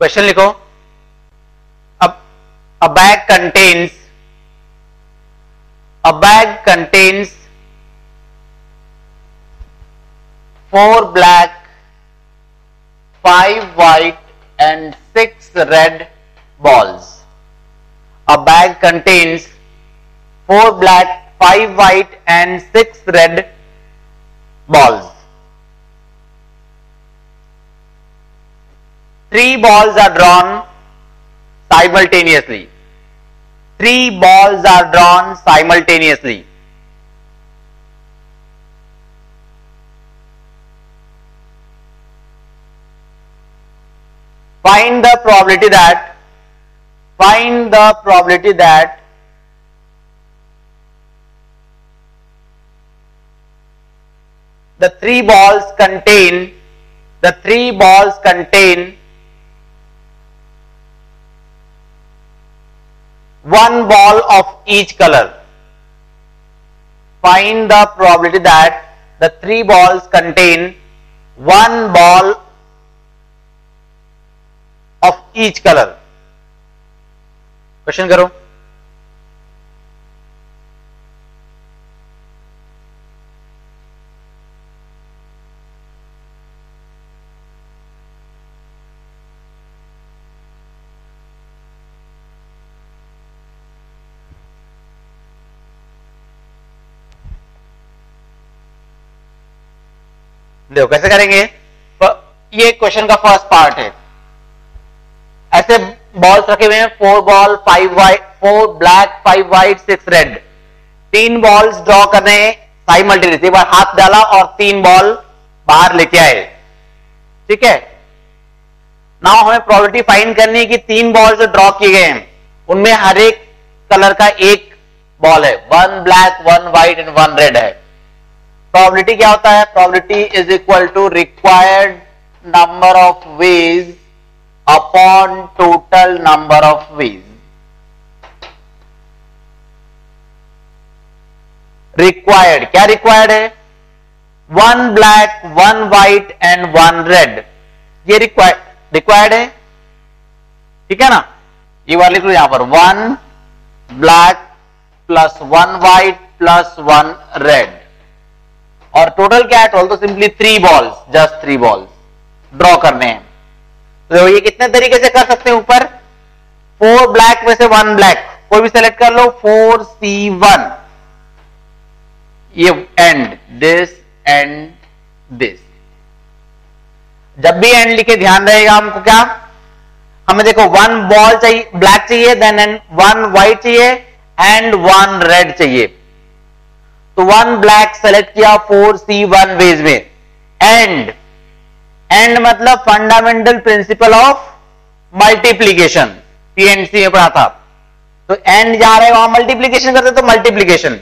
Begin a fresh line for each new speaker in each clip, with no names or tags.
Question लिखो. अब a bag contains 4 black, 5 white and 6 red balls. A bag contains 4 black, 5 white and 6 red balls. 3 balls are drawn simultaneously. 3 balls are drawn simultaneously. Find the probability that the 3 balls contain 1 ball of each color. Find the probability that the 3 balls contain 1 ball of each color. Question करो. देखो कैसे करेंगे. ये question का first part है. ऐसे balls रखे हुए हैं, 4 ball, 5 white, 4 black, 5 white, 6 red. 3 balls draw करने साइमल्टेनियसली. एक बार हाथ डाला और 3 बॉल बाहर लेके आए. ठीक है. नाउ हमें प्रोबेबिलिटी फाइंड करनी है कि 3 बॉल जो ड्रॉ किए गए हैं उनमें हर एक कलर का एक बॉल है. 1 ब्लैक, 1 व्हाइट एंड 1 रेड है. प्रोबेबिलिटी क्या होता है? Probability is equal to required number of ways upon total number of ways. Required क्या रिक्वायर्ड है? 1 ब्लैक, 1 व्हाइट एंड 1 रेड. ये रिक्वायर्ड है. ठीक है ना. ये वाले लिख लो यहां पर 1 black plus 1 white plus 1 red. और टोटल क्या है? टोटल तो simply 3 balls, just 3 balls draw करने हैं. तो ये कितने तरीके से कर सकते हैं? ऊपर 4 ब्लैक में से 1 ब्लैक कोई भी सेलेक्ट कर लो. 4C1. ये एंड दिस एंड दिस. जब भी एंड लिखे ध्यान रहेगा हमको क्या, हमें देखो 1 बॉल चाहिए, ब्लैक चाहिए, देन 1 व्हाइट चाहिए एंड 1 रेड चाहिए. तो 1 ब्लैक सेलेक्ट किया 4C1 वेज में. एंड मतलब fundamental principle of multiplication, PNC में पढ़ा था. तो एंड जा रहे हैं वहां मल्टीप्लीकेशन करते तो मल्टीप्लीकेशन.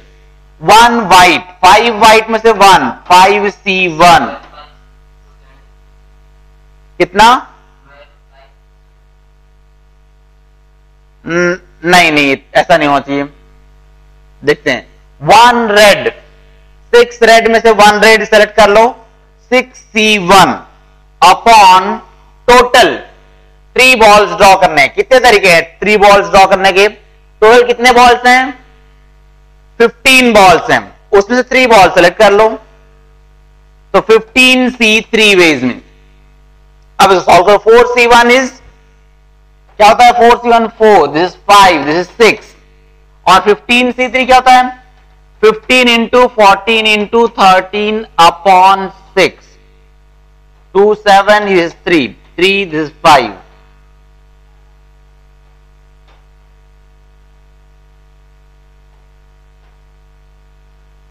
1 व्हाइट, 5 व्हाइट में से 1, 5C1. कितना? नहीं ऐसा नहीं होना चाहिए. देखते हैं. 1 रेड, 6 रेड में से 1 रेड सेलेक्ट कर लो. 6C1 upon total 3 balls draw करने हैं. कितने तरीके हैं 3 बॉल्स ड्रॉ करने के? टोटल कितने बॉल्स हैं? 15 बॉल्स हैं. उसमें से 3 बॉल सेलेक्ट कर लो. तो 15C3 वेज में. अब सॉल्व करो. 4C1 इज क्या होता है? 4C1 4, this is 5, this is 6. और 15C3 क्या होता है? 15 into 14 into 13 upon 6. 2 7 is 3, 3 this is 5.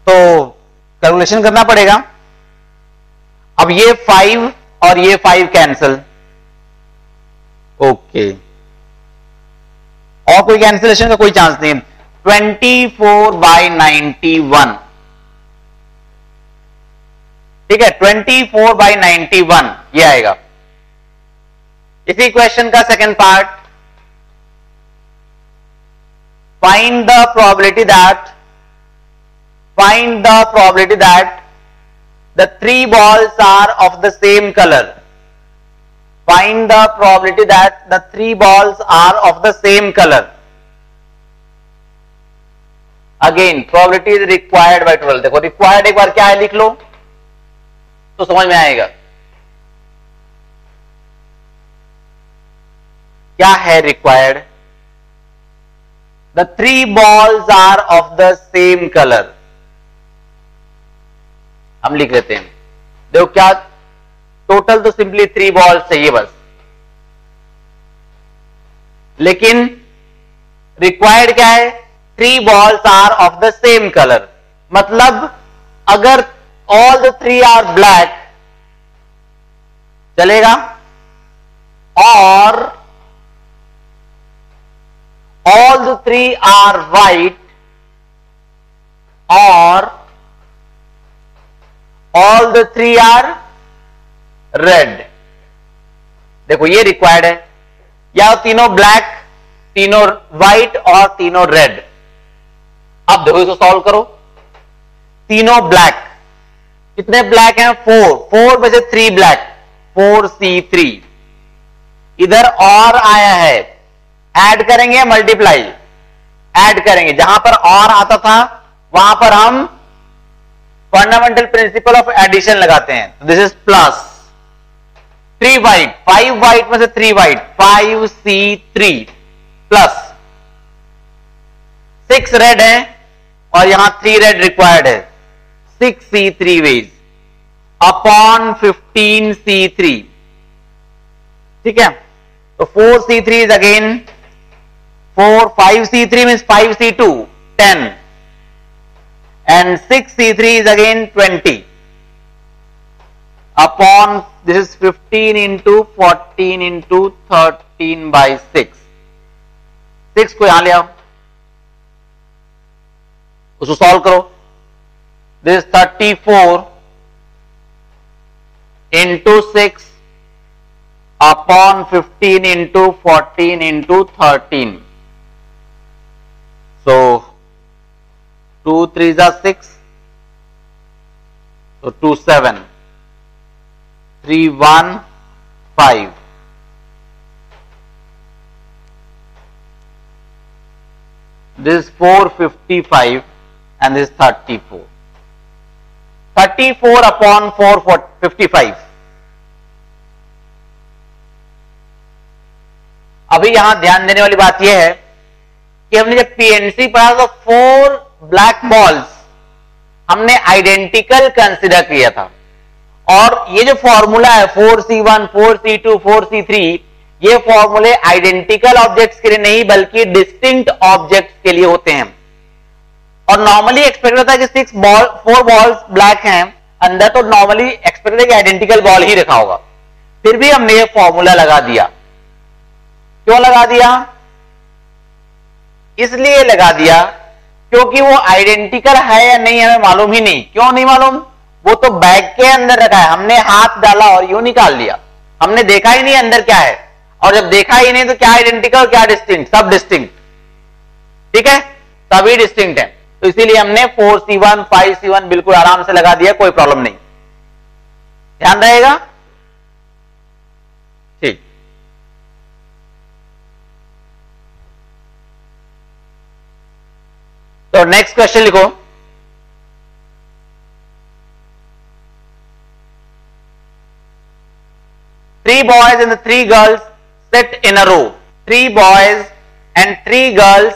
तो कैलकुलेशन करना पड़ेगा. अब ये 5 और ये 5 कैंसिल. ओके. और कोई कैंसिलेशन का कोई चांस नहीं. 24/91. ठीक है. 24/91 ये आएगा. इसी क्वेश्चन का second part. Find the probability that the 3 balls are of the same color. find the probability that the 3 balls are of the same color. Again probability is required by total. देखो required एक बार क्या है लिख लो तो समझ में आएगा क्या है required. The 3 balls are of the same color. हम लिख लेते हैं. देखो क्या टोटल तो सिंपली 3 बॉल्स चाहिए बस, लेकिन रिक्वायर्ड क्या है 3 balls are of the same color. मतलब अगर all the 3 are black चलेगा और all the 3 are white और all the 3 are red. देखो ये रिक्वायर्ड है, या तीनों ब्लैक, तीनों व्हाइट और तीनों रेड. अब देखो इसको सॉल्व करो. तीनों ब्लैक, कितने ब्लैक हैं 4 में से 3 ब्लैक, 4C3. इधर और आया है, ऐड करेंगे मल्टीप्लाई, ऐड करेंगे. जहां पर और आता था वहां पर हम फंडामेंटल प्रिंसिपल ऑफ एडिशन लगाते हैं. This is plus 3 white, 5 white में से 3 व्हाइट, 5C3 प्लस 6 रेड है और यहां 3 रेड रिक्वायर्ड है. 6C3 veg upon 15C3. ठीक है, तो 4C3 is again 4, 5C3 means 5C2 10 and 6C3 is again 20 upon this is 15 into 14 into 13 by 6. 6 को यहां ले आओ, उसको सॉल्व करो. This is 34 into 6 upon 15 into 14 into 13. So 2 3s are 6, so 2 7, 3 1 5. This is 455 and this is 34. 34 upon 455. अभी यहां ध्यान देने वाली बात यह है कि हमने जब पीएनसी पढ़ा तो 4 ब्लैक बॉल्स हमने आइडेंटिकल कंसिडर किया था, और ये जो फॉर्मूला है 4C1 4C2 4C3 ये फॉर्मूले आइडेंटिकल ऑब्जेक्ट्स के लिए नहीं बल्कि डिस्टिंक्ट ऑब्जेक्ट्स के लिए होते हैं. और नॉर्मली एक्सपेक्ट होता है कि 4 बॉल्स ब्लैक हैं अंदर, तो नॉर्मली एक्सपेक्ट है कि आइडेंटिकल बॉल ही रखा होगा. फिर भी हमने ये फॉर्मूला लगा दिया. क्यों लगा दिया? इसलिए लगा दिया क्योंकि वो आइडेंटिकल है या नहीं हमें मालूम ही नहीं. क्यों नहीं मालूम? वो तो बैग के अंदर रखा है, हमने हाथ डाला और यूं निकाल लिया, हमने देखा ही नहीं अंदर क्या है. और जब देखा ही नहीं तो क्या आइडेंटिकल क्या डिस्टिंक्ट? सब डिस्टिंक्ट. ठीक है, सभी डिस्टिंक्ट है. तो इसीलिए हमने 4C1 5C1 बिल्कुल आराम से लगा दिया, कोई प्रॉब्लम नहीं. ध्यान रहेगा. ठीक, तो नेक्स्ट क्वेश्चन लिखो. Three boys and 3 girls sit in a row. 3 boys and 3 girls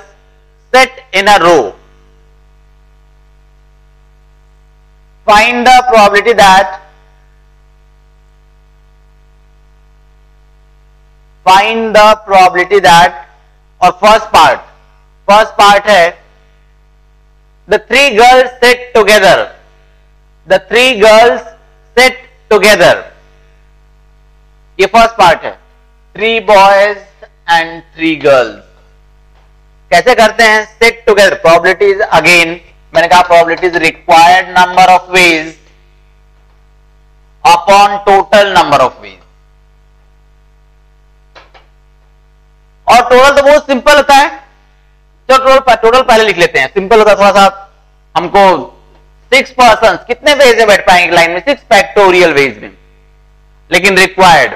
sit in a row. Find the probability that और फर्स्ट पार्ट है the 3 girls sit together. The 3 girls sit together. ये first part है. 3 boys and 3 girls कैसे करते हैं? sit together. probabilities again मैंने कहा probabilities required number of ways upon total number of ways. और टोटल तो बहुत सिंपल होता है. तो टोटल पहले लिख लेते हैं, सिंपल होता है थोड़ा सा. हमको 6 पर्सन कितने वेज में बैठ पाएंगे लाइन में? 6 फैक्टोरियल वेज में. लेकिन required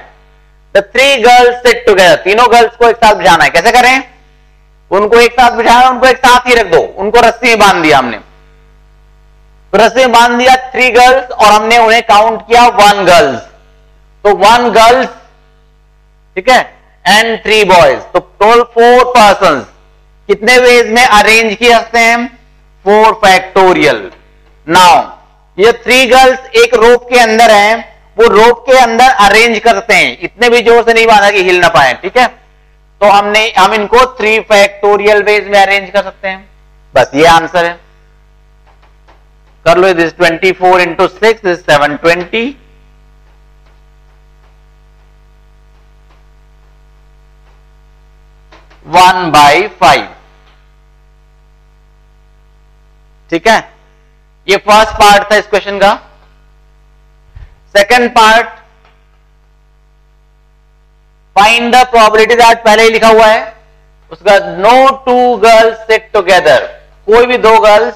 the three girls sit together, तीनों गर्ल्स को एक साथ बिठाना है। कैसे करें? उनको एक साथ बिठाना, उनको एक साथ ही रख दो, उनको रस्सी में बांध दिया हमने, तो रस्सी में बांध दिया 3 गर्ल्स और हमने उन्हें काउंट किया 1 गर्ल्स, तो 1 गर्ल्स, ठीक है, एंड 3 बॉयज, तो टोटल 4 पर्सन। कितने वेज में अरेंज किए सकते हैं? 4 फैक्टोरियल। नाउ ये 3 गर्ल्स एक रोप के अंदर हैं, वो रोप के अंदर अरेंज करते हैं, इतने भी जोर से नहीं बांधा कि हिल ना पाए, ठीक है, तो हम इनको 3 फैक्टोरियल वेज में अरेंज कर सकते हैं। बस ये आंसर है। कर लो, दिस 24 इंटू 6 इज 720, 1/5, ठीक है। ये फर्स्ट पार्ट था इस क्वेश्चन का। Second part, find the probability that, पहले ही लिखा हुआ है उसका, नो 2 गर्ल्स सिट टुगेदर, कोई भी 2 girls,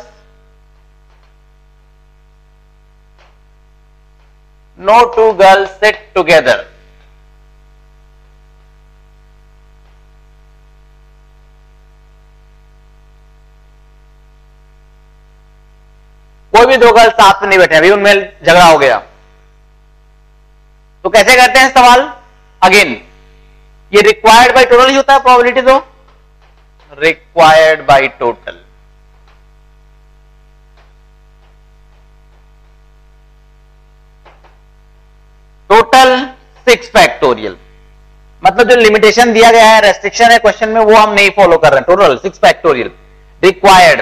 no 2 girls sit together, कोई भी 2 गर्ल्स साथ में नहीं बैठे, अभी उनमें झगड़ा हो गया, तो कैसे करते हैं सवाल? अगेन ये रिक्वायर्ड बाय टोटल ही होता है प्रोबेबिलिटी, तो required by total, total 6 factorial, मतलब जो लिमिटेशन दिया गया है, रेस्ट्रिक्शन है क्वेश्चन में, वो हम नहीं फॉलो कर रहे हैं। टोटल 6 फैक्टोरियल, रिक्वायर्ड,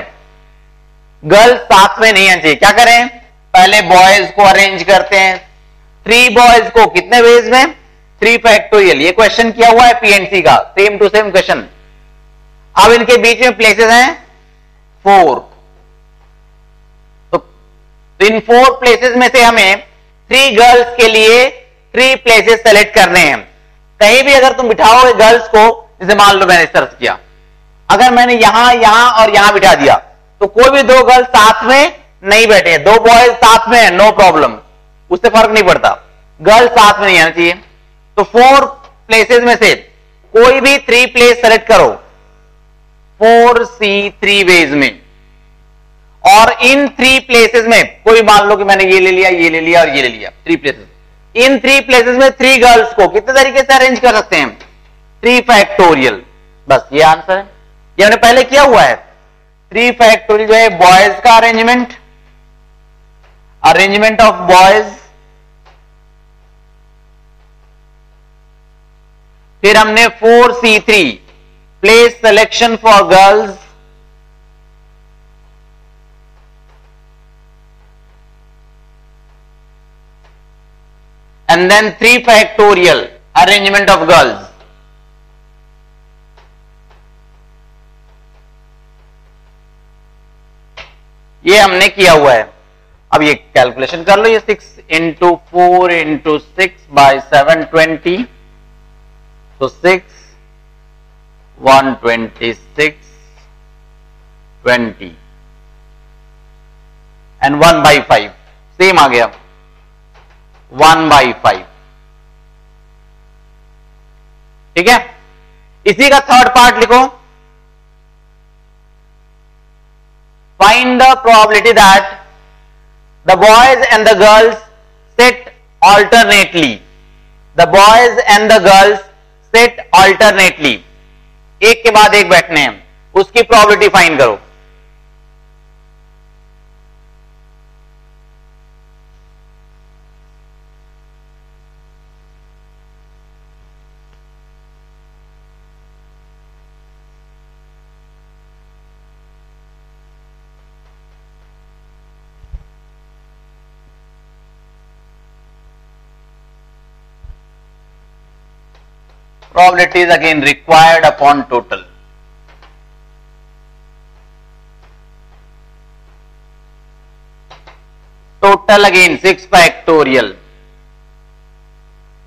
गर्ल्स साथ में नहीं आनी चाहिए। क्या करें? पहले बॉयज को अरेंज करते हैं, 3 बॉयज को कितने वेज में? 3 फैक्टोरियल। ये क्वेश्चन किया हुआ है पीएनसी का, सेम टू सेम क्वेश्चन। अब इनके बीच में प्लेसेस हैं 4, तो इन 4 प्लेसेस में से हमें 3 गर्ल्स के लिए 3 प्लेसेस सेलेक्ट करने हैं। कहीं भी अगर तुम बिठाओगे गर्ल्स को, जैसे मान लो मैंने इस तरह किया, अगर मैंने यहां, यहां और यहां बिठा दिया, तो कोई भी 2 गर्ल्स साथ में नहीं बैठे, 2 बॉयज साथ में है, नो प्रॉब्लम, उससे फर्क नहीं पड़ता, गर्ल्स साथ में नहीं आना चाहिए। तो 4 प्लेसेस में से कोई भी 3 प्लेस सेलेक्ट करो 4C3 वेज में, और इन 3 प्लेसेस में कोई, मान लो कि मैंने ये ले लिया, ये ले लिया और ये ले लिया, 3 प्लेसेस, इन 3 प्लेसेस में 3 गर्ल्स को कितने तरीके से अरेंज कर सकते हैं? 3 फैक्टोरियल। बस ये आंसर है, ये हमने पहले किया हुआ है। 3 फैक्टोरियल जो है बॉयज का अरेंजमेंट, अरेंजमेंट ऑफ बॉयज, फिर हमने 4C3 place selection for girls, and then 3 factorial arrangement of girls. ये हमने किया हुआ है। अब ये कैलकुलेशन कर लो, ये 6 इंटू 4 इंटू 6 बाई 720, तो 6 126 20 एंड 1/5 सेम आ गया, 1/5, ठीक है। इसी का थर्ड पार्ट लिखो, find the probability that the boys and the girls sit alternately, the boys and the girls sit alternately, एक के बाद एक बैठने हैं, उसकी प्रोबेबिलिटी फाइंड करो। Probability is again required upon total. Total again 6 factorial.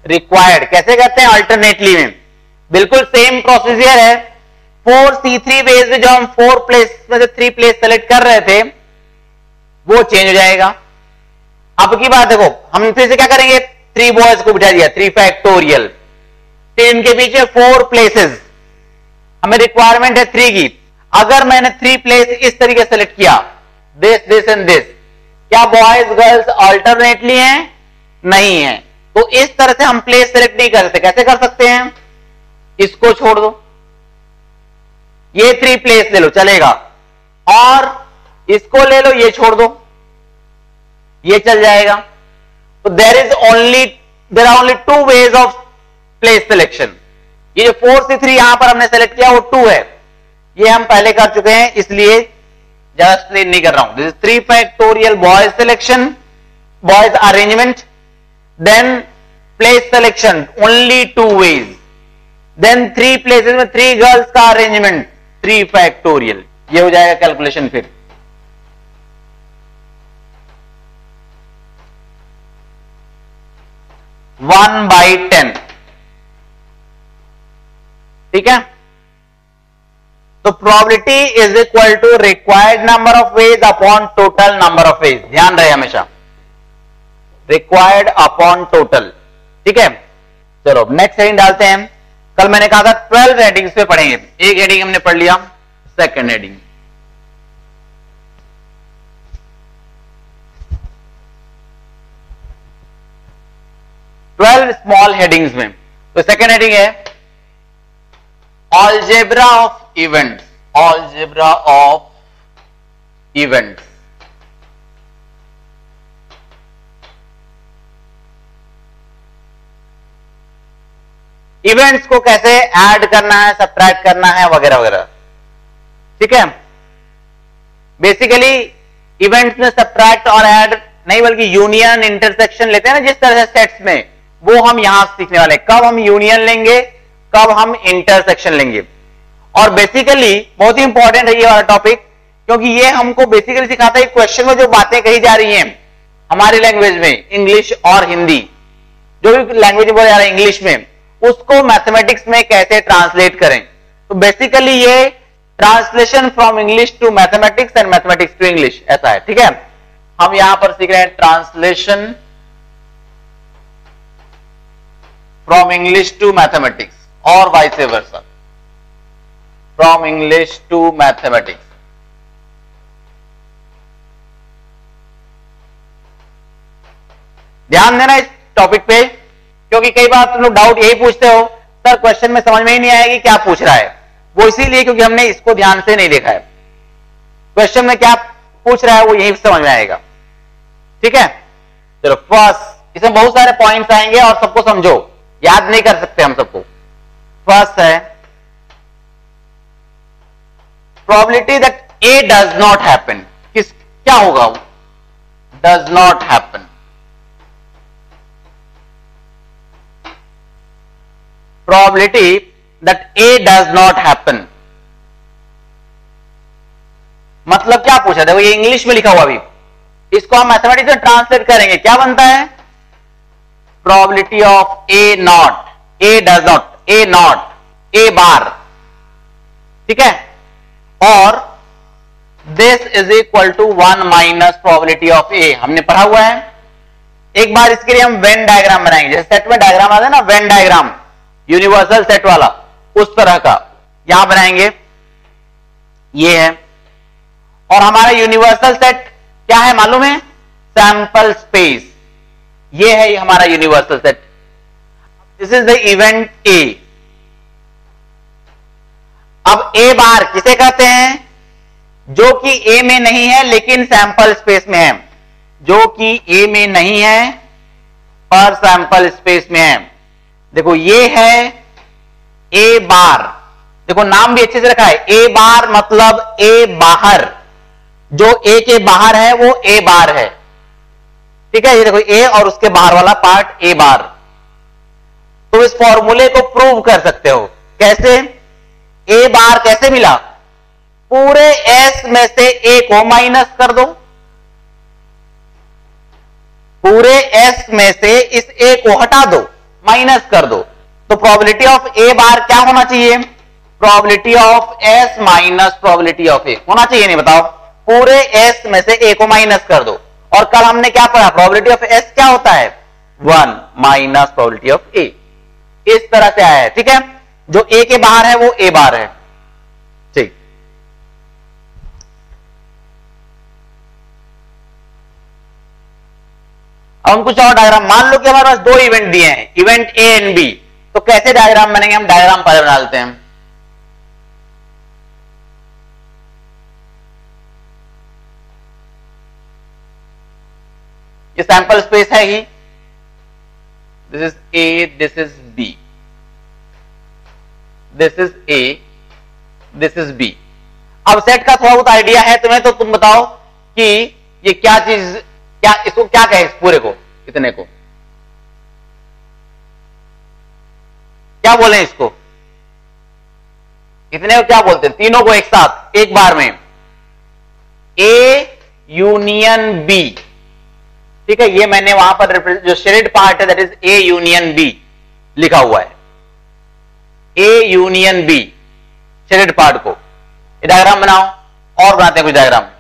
Required कैसे करते हैं? अल्टरनेटली में बिल्कुल सेम प्रोसीजर है। 4C3 बेस में जो हम 4 प्लेस में से 3 प्लेस सेलेक्ट कर रहे थे वो चेंज हो जाएगा। अब की बात देखो, हम फिर से क्या करेंगे, 3 बॉयज को बिठा दिया, 3 फैक्टोरियल, फिर इनके बीच में 4 प्लेसेस, हमें रिक्वायरमेंट है 3 की। अगर मैंने 3 प्लेस इस तरीके सेलेक्ट किया, दिस एंड दिस, क्या बॉयज गर्ल्स अल्टरनेटली हैं? नहीं है। तो इस तरह से हम प्लेस सेलेक्ट नहीं कर सकते। कैसे कर सकते हैं? इसको छोड़ दो, ये 3 प्लेस ले लो चलेगा, और इसको ले लो, ये छोड़ दो, ये चल जाएगा। तो there are only 2 ways of place selection. ये जो 4C3 यहां पर हमने सेलेक्ट किया वो 2 है, ये हम पहले कर चुके हैं, इसलिए ज्यादा एक्सप्लेन नहीं कर रहा हूं। This is 3 factorial boys selection, boys arrangement, then place selection only 2 ways, then 3 places में 3 गर्ल्स का अरेंजमेंट 3 फैक्टोरियल। ये हो जाएगा कैलकुलेशन। फिर 1/10, ठीक है। तो probability is equal to required number of ways upon total number of ways, ध्यान रहे हमेशा, रिक्वायर्ड अपॉन टोटल, ठीक है। चलो नेक्स्ट हेडिंग डालते हैं। कल मैंने कहा था 12 हेडिंग्स पे पढ़ेंगे, एक हेडिंग हमने पढ़ लिया, सेकंड हेडिंग। स्मॉल हेडिंग्स में, तो सेकंड हेडिंग है algebra of events, algebra of events. Events को कैसे ऐड करना है, सब्ट्रैक्ट करना है, वगैरह वगैरह, ठीक है। बेसिकली इवेंट्स में सब्ट्रैक्ट और ऐड नहीं बल्कि यूनियन इंटरसेक्शन लेते हैं ना, जिस तरह से सेट्स में, वो हम यहां सीखने वाले। कब हम यूनियन लेंगे, कब हम इंटरसेक्शन लेंगे। और बेसिकली बहुत ही इंपॉर्टेंट है ये वाला टॉपिक, क्योंकि ये हमको बेसिकली सिखाता है क्वेश्चन में जो बातें कही जा रही हैं हमारी लैंग्वेज में, इंग्लिश और हिंदी, जो भी लैंग्वेज बोला जा रहा है इंग्लिश में, उसको मैथमेटिक्स में कैसे ट्रांसलेट करें। तो बेसिकली ये translation from English to mathematics and mathematics to English, ऐसा है, ठीक है। हम यहां पर सीख रहे हैं translation from English to mathematics और vice versa, from English to mathematics. ध्यान देना इस टॉपिक पे, क्योंकि कई बार तुम लोग डाउट यही पूछते हो, सर क्वेश्चन में समझ में ही नहीं आएगी क्या पूछ रहा है। वो इसीलिए क्योंकि हमने इसको ध्यान से नहीं देखा है। क्वेश्चन में क्या पूछ रहा है वो यही समझ में आएगा, ठीक है। चलो फर्स्ट, इसमें बहुत सारे पॉइंट्स आएंगे और सबको समझो, याद नहीं कर सकते हम सबको। फर्स्ट है probability that A does not happen. क्या होगा वो? Does not happen. Probability that A does not happen मतलब क्या पूछा? देखो ये इंग्लिश में लिखा हुआ, अभी इसको हम मैथमेटिक्स में ट्रांसलेट करेंगे, क्या बनता है? Probability of A not, A does not, A not, A bar, ठीक है। और this is equal to 1 minus probability of A, हमने पढ़ा हुआ है। एक बार इसके लिए हम वेन डायग्राम बनाएंगे, जैसे सेट में डायग्राम आता है ना, वेन डायग्राम, यूनिवर्सल सेट वाला, उस तरह का यहां बनाएंगे। ये है, और हमारा यूनिवर्सल सेट क्या है मालूम है? Sample space. ये है हमारा universal set. This is the event A. अब ए बार किसे कहते हैं? जो कि ए में नहीं है लेकिन सैंपल स्पेस में है, जो कि ए में नहीं है पर सैंपल स्पेस में है। देखो ये है ए बार, देखो नाम भी अच्छे से रखा है, ए बार मतलब ए बाहर, जो ए के बाहर है वो ए बार है, ठीक है। ये देखो ए और उसके बाहर वाला पार्ट ए बार। तो इस फॉर्मूले को प्रूव कर सकते हो, कैसे? ए बार कैसे मिला? पूरे एस में से ए को माइनस कर दो, पूरे एस में से इस ए को हटा दो, माइनस कर दो। तो प्रोबेबिलिटी ऑफ ए बार क्या होना चाहिए? Probability of S minus probability of A होना चाहिए, नहीं बताओ? पूरे एस में से ए को माइनस कर दो। और कल हमने क्या पढ़ा? प्रोबेबिलिटी ऑफ एस क्या होता है? 1 माइनस प्रोबेबिलिटी ऑफ ए। इस तरह से आया है, ठीक है। जो ए के बाहर है वो ए बार है, ठीक। अब हम कुछ और डायग्राम, मान लो कि हमारे पास दो इवेंट दिए हैं, इवेंट ए एंड बी, तो कैसे डायग्राम बनेंगे, हम डायग्राम पहले बना लेते हैं। ये सैंपल स्पेस है ही, this is A, this is B, this is A, this is B. अब सेट का थोड़ा बहुत आइडिया है तुम्हें, तो तुम बताओ कि ये क्या चीज, क्या इसको क्या कहे, इस पूरे को, इतने को क्या बोले, इसको इतने को क्या बोलते हैं, तीनों को एक साथ एक बार में, ए यूनियन बी, ठीक है। ये मैंने वहां पर जो शेडेड पार्ट है that is A union B लिखा हुआ है, A union B shaded part को। ये डायग्राम बनाओ, और बनाते हैं कुछ डायग्राम।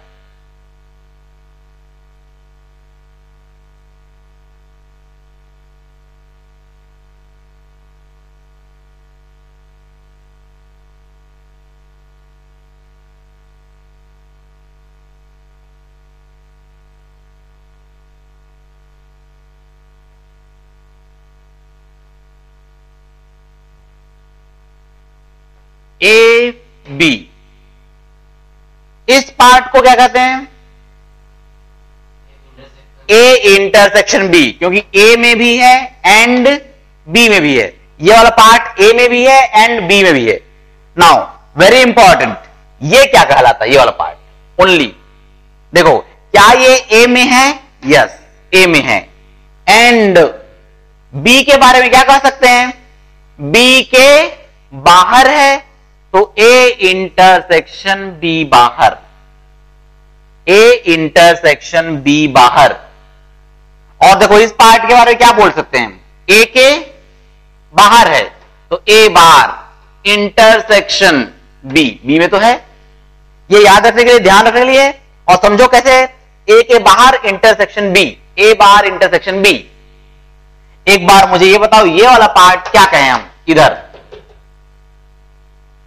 ए बी, इस पार्ट को क्या कहते हैं, ए इंटरसेक्शन बी, क्योंकि ए में भी है एंड बी में भी है। ये वाला पार्ट ए में भी है एंड बी में भी है। नाउ वेरी इंपॉर्टेंट, ये क्या कहलाता है, ये वाला पार्ट ओनली, देखो क्या ये ए में है, यस ए में है, एंड बी के बारे में क्या कह सकते हैं, बी के बाहर है, तो ए इंटरसेक्शन बी बाहर, ए इंटरसेक्शन बी बाहर। और देखो इस पार्ट के बारे में क्या बोल सकते हैं, ए के बाहर है तो ए बार इंटरसेक्शन बी, बी में तो है। ये याद रखने के लिए, ध्यान रखने के लिए, और समझो कैसे, ए के बाहर intersection B, A bar intersection B. एक बार मुझे ये बताओ, ये वाला पार्ट क्या कहें हम, इधर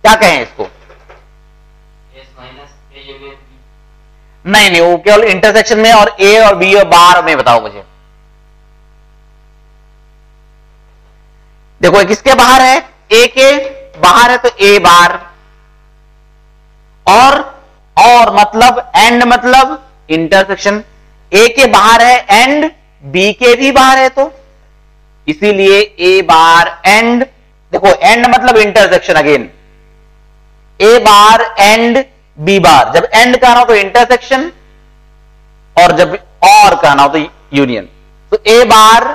क्या कहें इसको, नहीं वो केवल इंटरसेक्शन में, और ए और बी और बार में बताओ मुझे। देखो किसके बाहर है, ए के बाहर है तो ए बार, और मतलब एंड मतलब इंटरसेक्शन, ए के बाहर है एंड बी के भी बाहर है, तो इसीलिए ए बार एंड, देखो एंड मतलब intersection again, A bar and B bar, जब एंड कहना हो तो इंटरसेक्शन, और जब और कहना हो तो यूनियन, तो ए बार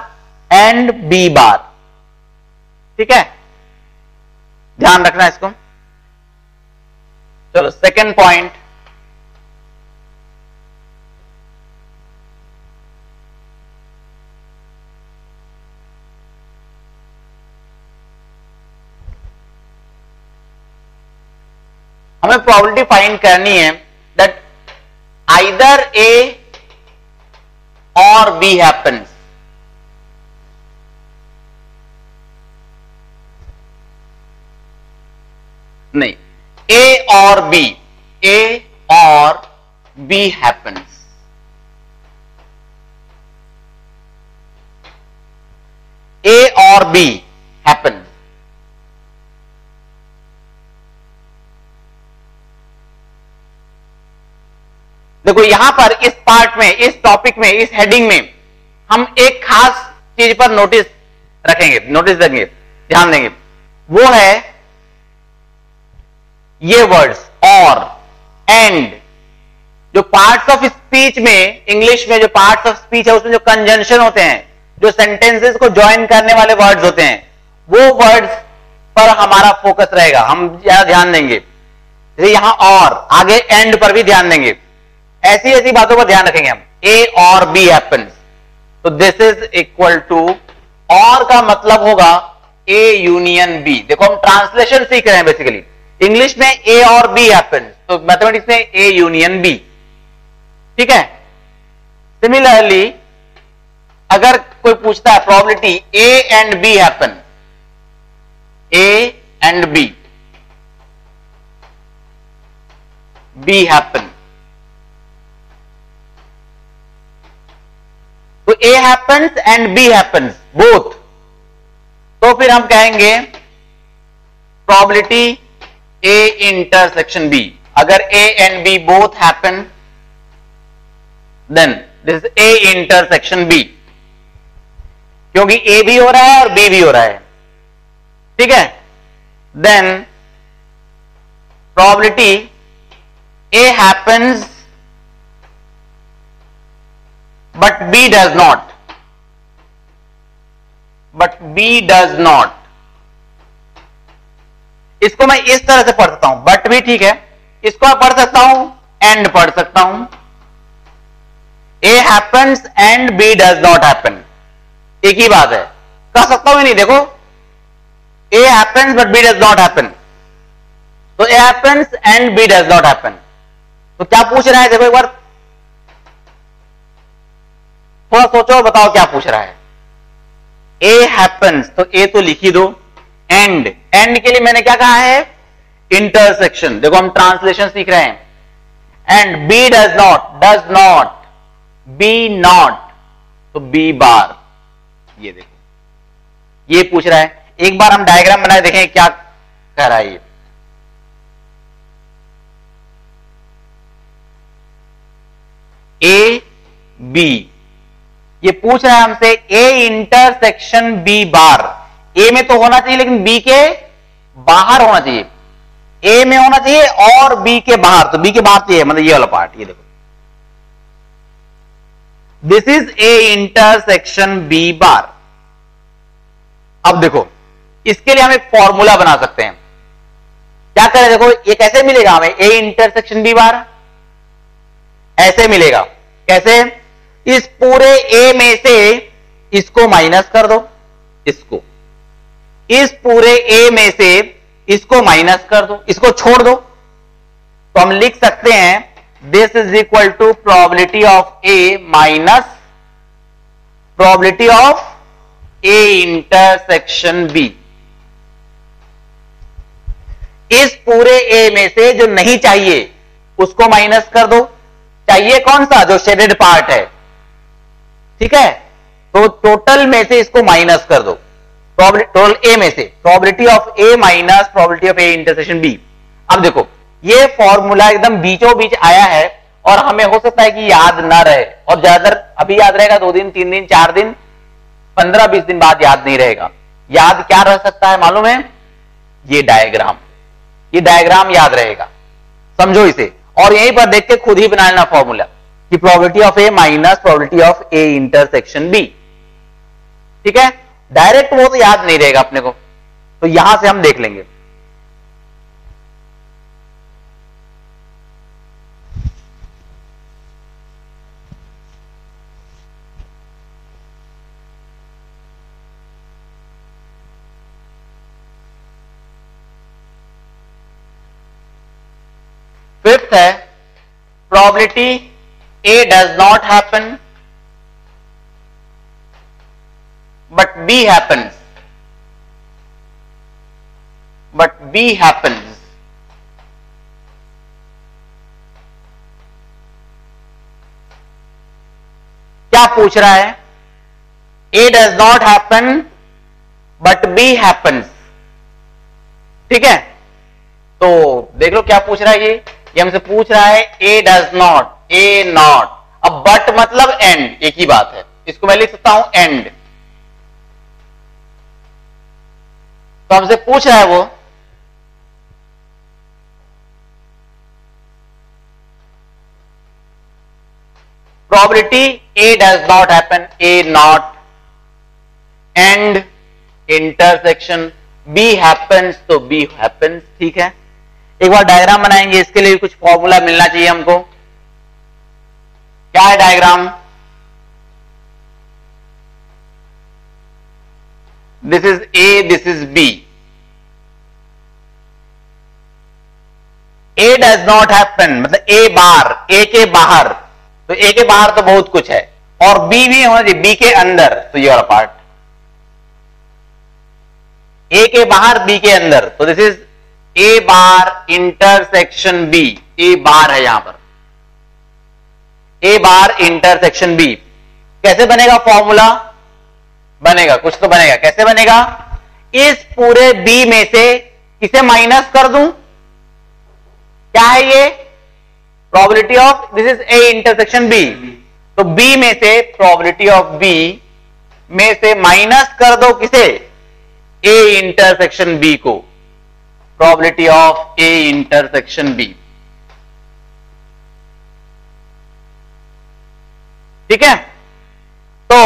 एंड बी बार, ठीक है, ध्यान रखना इसको। चलो सेकंड पॉइंट, हमें प्रोबेबिलिटी फाइंड करनी है दैट आइदर ए और बी हैपेंस, नहीं ए और बी, ए और बी हैपेंस, ए और बी हैपेंस। देखो यहां पर इस पार्ट में, इस टॉपिक में, इस हेडिंग में हम एक खास चीज पर नोटिस रखेंगे, नोटिस देंगे, ध्यान देंगे, वो है ये वर्ड्स और एंड। जो पार्ट्स ऑफ स्पीच में, इंग्लिश में जो पार्ट्स ऑफ स्पीच है उसमें जो कंजंक्शन होते हैं, जो सेंटेंसेस को ज्वाइन करने वाले वर्ड्स होते हैं, वो वर्ड्स पर हमारा फोकस रहेगा, हम ज्यादा ध्यान देंगे। जैसे यहां और, आगे एंड पर भी ध्यान देंगे, ऐसी ऐसी बातों पर ध्यान रखेंगे हम। ए और बी हैपेंस, तो दिस इज इक्वल टू, और का मतलब होगा ए यूनियन बी। देखो हम ट्रांसलेशन सीख रहे हैं बेसिकली, इंग्लिश में ए और बी हैपेंस, तो मैथमेटिक्स में ए यूनियन बी, ठीक है। सिमिलरली अगर कोई पूछता है probability A and be happen, and B happen. तो A happens and B happens both. तो फिर हम कहेंगे probability A intersection B. अगर A and B both happen, then this is A intersection B. क्योंकि A भी हो रहा है और B भी हो रहा है, ठीक है. Then probability A happens but B does not. But B does not. इसको मैं इस तरह से पढ़ सकता हूं, बट भी ठीक है. इसको मैं पढ़ सकता हूं, एंड पढ़ सकता हूं. A happens and B does not happen. एक ही बात है. कह सकता हूं नहीं, देखो A happens but B does not happen. तो A happens and B does not happen. तो क्या पूछ रहा है, देखो एक बार थोड़ा सोचो और बताओ क्या पूछ रहा है. A happens, तो A तो लिख ही दो. एंड के लिए मैंने क्या कहा है, इंटरसेक्शन. देखो हम ट्रांसलेशन सीख रहे हैं. And B does not, B not, तो B बार. ये देखो ये पूछ रहा है. एक बार हम डायग्राम बनाए देखें क्या कह रहा है. ये A B, ये पूछ रहा है हमसे A intersection B bar. A में तो होना चाहिए लेकिन B के बाहर होना चाहिए. A में होना चाहिए और B के बाहर. तो B के बाहर चाहिए, मतलब ये वाला पार्ट. ये देखो this is A intersection B बार. अब देखो इसके लिए हम एक फॉर्मूला बना सकते हैं. क्या करें, देखो ये कैसे मिलेगा हमें A इंटरसेक्शन B बार. ऐसे मिलेगा. कैसे, इस पूरे A में से इसको माइनस कर दो, इसको इस पूरे A में से इसको माइनस कर दो, इसको छोड़ दो. तो हम लिख सकते हैं this is equal to probability of A minus probability of A intersection B. इस पूरे A में से जो नहीं चाहिए उसको माइनस कर दो. चाहिए कौन सा, जो शेडेड पार्ट है, ठीक है. तो टोटल में से इसको माइनस कर दो. टोटल A में से probability of A minus probability of A intersection B. अब देखो ये फॉर्मूला एकदम बीचों बीच आया है और हमें हो सकता है कि याद ना रहे, और ज्यादातर अभी याद रहेगा 2 दिन 3 दिन 4 दिन 15-20 दिन बाद याद नहीं रहेगा. याद क्या रह सकता है मालूम है, ये डायग्राम याद रहेगा. समझो इसे और यहीं पर देख के खुद ही बना लेना फॉर्मूला कि probability of A minus probability of A intersection B. ठीक है, डायरेक्ट वो तो याद नहीं रहेगा अपने को, तो यहां से हम देख लेंगे. फिफ्थ है probability A does not happen but B happens. क्या पूछ रहा है, A does not happen but B happens. ठीक है, तो देख लो क्या पूछ रहा है. ये हमसे पूछ रहा है A does not, A not. अब बट मतलब एंड, एक ही बात है. इसको मैं लिख सकता हूं एंड. तो हमसे पूछ रहा है वो probability A does not happen, A not, and intersection B happens, तो B happens. ठीक है, एक बार डायग्राम बनाएंगे. इसके लिए कुछ फॉर्मूला मिलना चाहिए हमको. क्या है diagram, this is A, this is B. A does not happen मतलब A बार, A के बाहर. तो A के बाहर तो बहुत कुछ है, और B भी होना चाहिए B के अंदर. तो ये वाला पार्ट ए के बाहर बी के अंदर, तो this is A bar intersection B, A bar है यहां पर, ए बार इंटरसेक्शन बी। कैसे बनेगा फॉर्मूला? बनेगा, कुछ तो बनेगा। कैसे बनेगा? इस पूरे बी में से इसे माइनस कर दूं, क्या है ये? Probability of, this is A intersection B, तो बी में से प्रोबेबिलिटी ऑफ बी में से माइनस कर दो किसे? ए इंटरसेक्शन बी को, probability of A intersection B. ठीक है, तो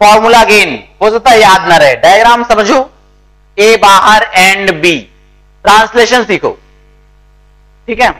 फॉर्मूला अगेन हो सकता है याद ना रहे, डायग्राम समझो, ए बाहर एंड बी, ट्रांसलेशन सीखो। ठीक है,